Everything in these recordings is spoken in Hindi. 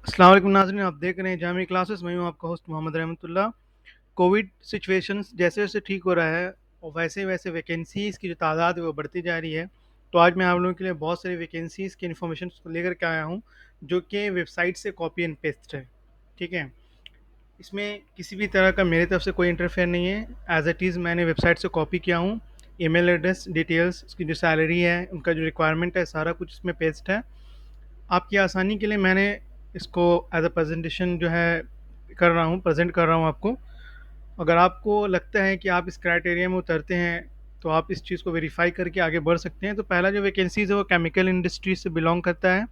अस्सलाम वालेकुम नाज़रीन, आप देख रहे हैं जामी क्लासेस। मैं हूं आपका होस्ट मोहम्मद रहमतुल्लाह। कोविड सिचुएशंस जैसे जैसे ठीक हो रहा है और वैसे वैसे वैकेंसीज़ की जो तादाद है वो बढ़ती जा रही है। तो आज मैं आप लोगों के लिए बहुत सारी वैकेंसीज़ की इन्फॉर्मेशन को लेकर के आया हूं, जो कि वेबसाइट से कॉपी एंड पेस्ट है। ठीक है, इसमें किसी भी तरह का मेरे तरफ से कोई इंटरफेयर नहीं है। एज इट इज़ मैंने वेबसाइट से कॉपी किया हूँ। ईमेल एड्रेस डिटेल्स, उसकी जो सैलरी है, उनका जो रिक्वायरमेंट है, सारा कुछ इसमें पेस्ट है। आपकी आसानी के लिए मैंने इसको एज अ प्रेजेंटेशन जो है कर रहा हूँ, प्रेजेंट कर रहा हूँ आपको। अगर आपको लगता है कि आप इस क्राइटेरिया में उतरते हैं तो आप इस चीज़ को वेरीफाई करके आगे बढ़ सकते हैं। तो पहला जो वैकेंसीज़ है वो केमिकल इंडस्ट्री से बिलोंग करता है।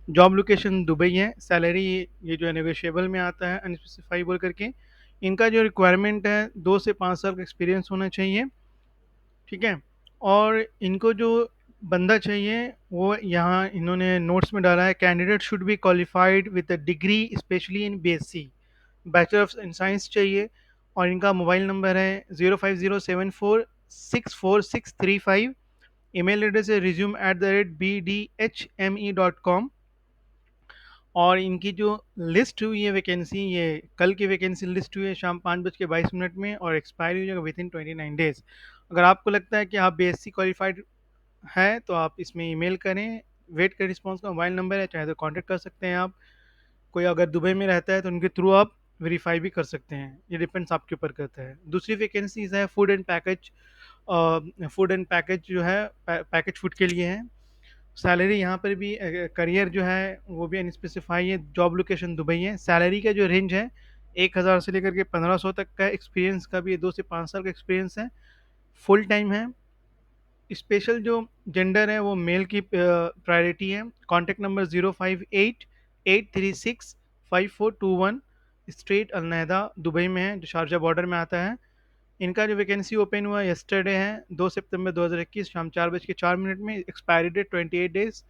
जॉब लोकेशन दुबई है। सैलरी ये जो है नेगोशिएबल में आता है, अनस्पेसिफाइबल करके। इनका जो रिक्वायरमेंट है 2 से 5 साल का एक्सपीरियंस होना चाहिए। ठीक है, और इनको जो बंदा चाहिए वो यहाँ इन्होंने नोट्स में डाला है। Candidate should be qualified with a degree specially in BSc, bachelor of in science चाहिए। और इनका मोबाइल नंबर है 05074646635। ईमेल एड्रेस है resume@bdhme.com। और इनकी जो लिस्ट हुई है वैकेंसी, ये कल की वैकेंसी लिस्ट हुई है शाम 5:22 में, और एक्सपायरी हो जाएगा विद इन 29 डेज। अगर आपको लगता है कि आप बीएससी क्वालिफाइड हैं तो आप इसमें ईमेल करें। वेट करें रिस्पांस का। मोबाइल नंबर है, चाहे तो कांटेक्ट कर सकते हैं आप। कोई अगर दुबई में रहता है तो उनके थ्रू आप वेरीफाई भी कर सकते हैं। ये डिपेंड्स आपके ऊपर करता है। दूसरी वैकेंसीज है फूड एंड पैकेज जो है पैकेज फूड के लिए है। सैलरी यहाँ पर भी करियर जो है वो भी अनस्पेसिफाई है। जॉब लोकेशन दुबई है। सैलरी का जो रेंज है 1,000 से लेकर के 1,500 तक का। एक्सपीरियंस का भी 2 से 5 साल का एक्सपीरियंस है। फुल टाइम है। स्पेशल जो जेंडर है वो मेल की प्रायोरिटी है। Contact number 058-836-5421। स्ट्रीट अलनहदा दुबई में है, जो शारजा बॉर्डर में आता है। इनका जो वैकेंसी ओपन हुआ यस्टरडे है 2 सितंबर 2021 शाम 4:04 में। एक्सपायरी डेट 28 डेज,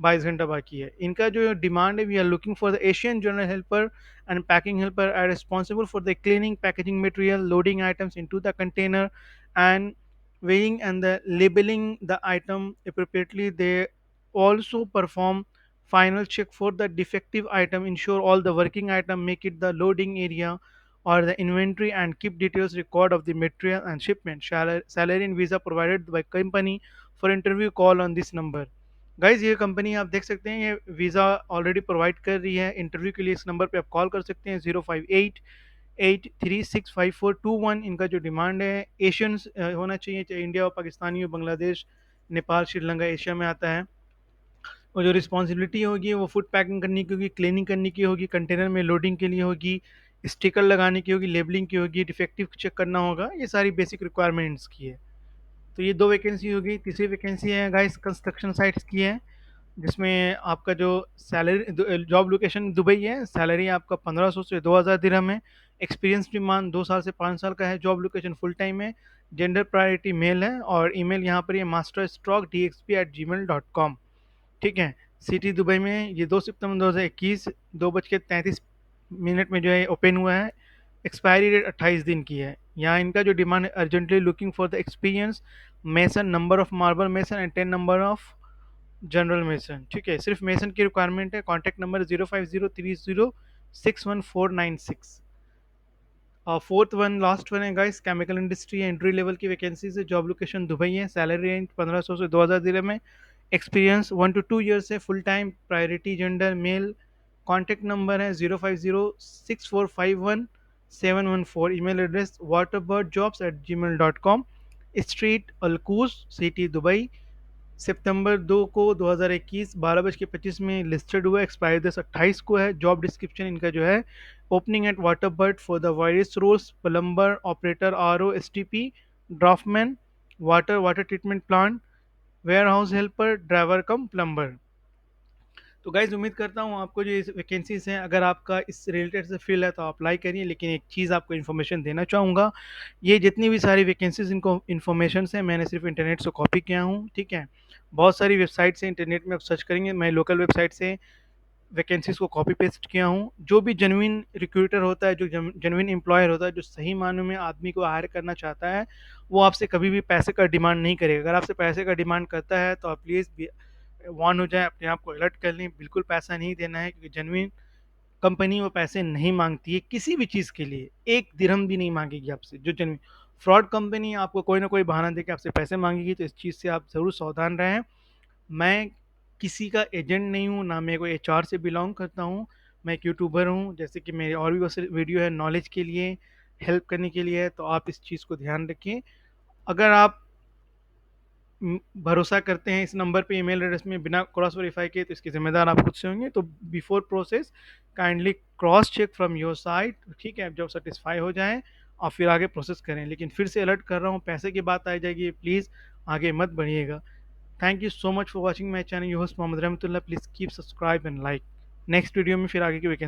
22 घंटा बाकी है। इनका जो डिमांड है, we are looking for the Asian general helper and packing helper are responsible for the cleaning packaging material, loading items into the container and weighing and the labeling the item appropriately. They also perform final check for the defective item, ensure all the working item make it the loading area or the inventory, and keep details record of the material and shipment. Salary and visa provided by company. For interview call on this number. Guys, ये कंपनी आप देख सकते हैं, ये वीज़ा ऑलरेडी प्रोवाइड कर रही है। इंटरव्यू के लिए इस नंबर पे आप कॉल कर सकते हैं। 058-836-5421। इनका जो डिमांड है एशियंस होना चाहिए, चाहे इंडिया हो, पाकिस्तानी हो, बांग्लादेश, नेपाल, श्रीलंका एशिया में आता है। और जो रिस्पॉन्सिबिलिटी होगी वो फूड पैकिंग करने की होगी, क्लीनिंग करने की होगी, कंटेनर में लोडिंग के लिए होगी, स्टिकर लगाने की होगी, लेबलिंग की होगी, डिफेक्टिव चेक करना होगा। ये सारी बेसिक रिक्वायरमेंट्स की है। तो ये 2 वैकेंसी होगी। तीसरी वैकेंसी है गाइस कंस्ट्रक्शन साइट्स की है, जिसमें आपका जो सैलरी जॉब लोकेशन दुबई है। सैलरी आपका 1500 से 2000 दिरहम है। एक्सपीरियंस डिमांड 2 साल से 5 साल का है। जॉब लोकेशन फुल टाइम है। जेंडर प्रायोरिटी मेल है। और ईमेल यहाँ पर ये masterstrokdxp@gmail.com। ठीक है, सिटी दुबई में ये 2 सितंबर 2021 2:33 में जो है ओपन हुआ है। एक्सपायरी डेट 28 दिन की है। यहाँ इनका जो डिमांड है, urgently looking for the experience mason, number of marble mason and 10 number of general mason. ठीक है, सिर्फ मेसन की रिक्वायरमेंट है। Contact number 05030 61496। और फोर्थ वन लास्ट वन है guys, chemical industry entry level की वैकेंसीज है। जॉब लोकेशन दुबई है। सैलरी रेंज 1500 से 2000 दिरहम में। एक्सपीरियंस 1 to 2 years है। Full time, priority gender male. Contact number है 0506451 714। Email address waterbirdjobs@gmail.com। Street Al Quoz, city Dubai. सितंबर 2 को 2021 12:25 में लिस्टेड हुआ। एक्सपायरी 10/28 को है। जॉब डिस्क्रिप्शन इनका जो है, opening at Waterbird for the various roles, plumber, operator, RO, STP, draftsman, water water treatment plant, warehouse helper, driver cum plumber. तो गाइज, उम्मीद करता हूँ आपको जो इस वैकेंसीज हैं, अगर आपका इस रिलेटेड से फील है तो अप्लाई करिए। लेकिन एक चीज़ आपको इन्फॉर्मेशन देना चाहूँगा, ये जितनी भी सारी वैकेंसीज इनको इन्फॉर्मेशन है, मैंने सिर्फ इंटरनेट से कॉपी किया हूँ। ठीक है, बहुत सारी वेबसाइट से इंटरनेट में आप सर्च करेंगे, मैं लोकल वेबसाइट से वैकेंसीज को कॉपी पेस्ट किया हूँ। जो भी जेन्युइन रिक्रूटर होता है, जो जेन्युइन एम्प्लॉयर होता है, जो सही मानों में आदमी को हायर करना चाहता है, वो आपसे कभी भी पैसे का डिमांड नहीं करेगा। अगर आपसे पैसे का डिमांड करता है तो आप प्लीज़ वार्न हो जाए, अपने आप को अलर्ट कर लें। बिल्कुल पैसा नहीं देना है, क्योंकि जेन्युइन कंपनी वो पैसे नहीं माँगती है किसी भी चीज़ के लिए, 1 दिरहम भी नहीं माँगेगी आपसे। जो जेन्युइन फ्रॉड कंपनी आपको कोई ना कोई बहाना देके आपसे पैसे माँगेगी, तो इस चीज़ से आप ज़रूर सावधान रहें। मैं किसी का एजेंट नहीं हूँ, ना मैं कोई एचआर से बिलॉन्ग करता हूँ। मैं एक यूट्यूबर हूँ, जैसे कि मेरे और भी बहुत सारे वीडियो है नॉलेज के लिए, हेल्प करने के लिए है, तो आप इस चीज़ को ध्यान रखें। अगर आप भरोसा करते हैं इस नंबर पे ईमेल एड्रेस में बिना क्रॉस वेरीफाई किए, तो इसके ज़िम्मेदार आप खुद से होंगे। तो before process kindly cross check from your side, ठीक है? जब सैटिस्फाई हो जाएँ और फिर आगे प्रोसेस करें। लेकिन फिर से अलर्ट कर रहा हूँ, पैसे की बात आ जाएगी, प्लीज़ आगे मत बढ़िएगा। Thank you so much for watching my channel. Your host Mohammad Rahmatullah. Please keep subscribe and like. Next video में फिर आगे की वैकेंसी